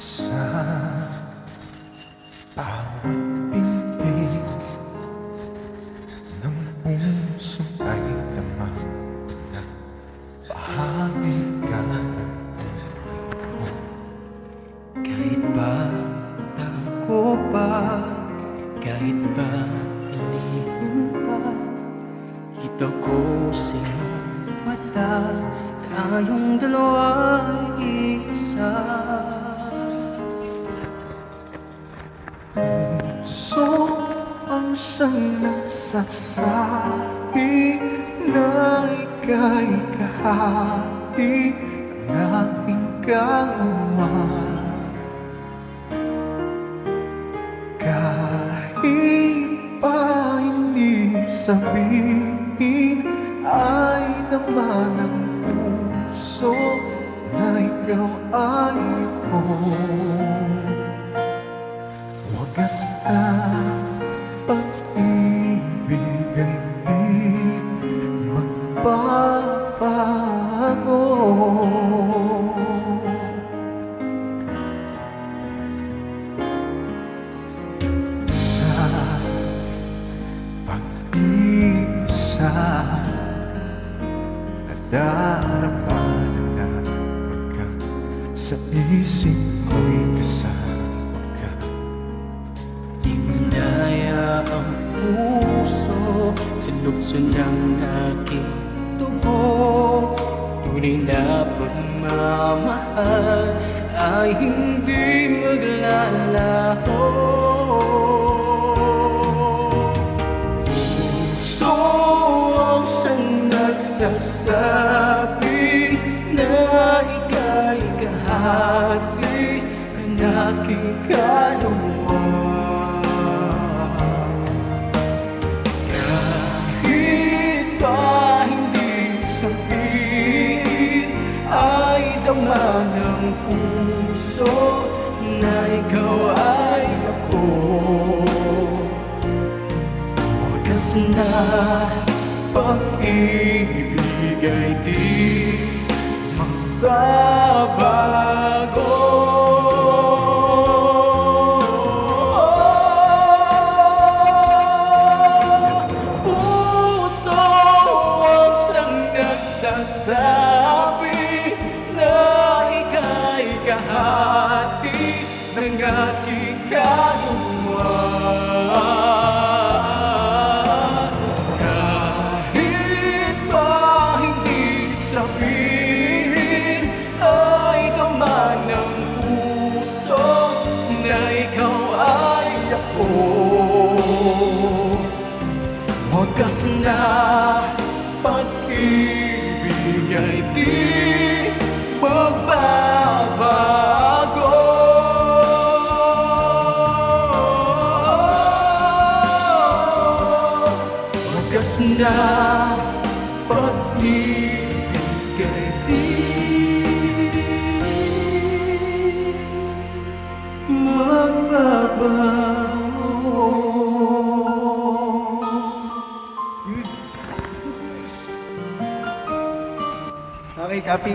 Sa bawat pintig ng puso ay tama na bahagi ka ng ko. Kahit ba tako pa, kahit ba hinihim pa, kita ko sa iyong mata, tayong dalawa isa. Puso ang siyang nagsasabi na ika'y kahati ng aking kaluluwa. Kahit pa hindi sabihin, ay naman ang puso na ikaw ay ko. Wagas na pag-ibig ay di magbabago. Sa pag-iisa, nadarama na pagka sa isip ko'y kasama ka. Di manaya ang puso sa lukso ng aking dugo. Tunay na pagmamahal ay hindi maglalaho. Puso ang siyang nagsasabi na ika'y kahati ng aking kaluluwa. Dama ng puso na ikaw ay ako. Wagas na pag-ibig ay di magbabago. Puso ang siyang nagsasabi kahati ng aking kaluluwa. Kahit pa hindi sabihin, ay dama ng puso na ikaw ay ako. Wagas na pag-ibig ay di magbabago. Wagas na pag-ibig ay di magbabago. Okay, copy.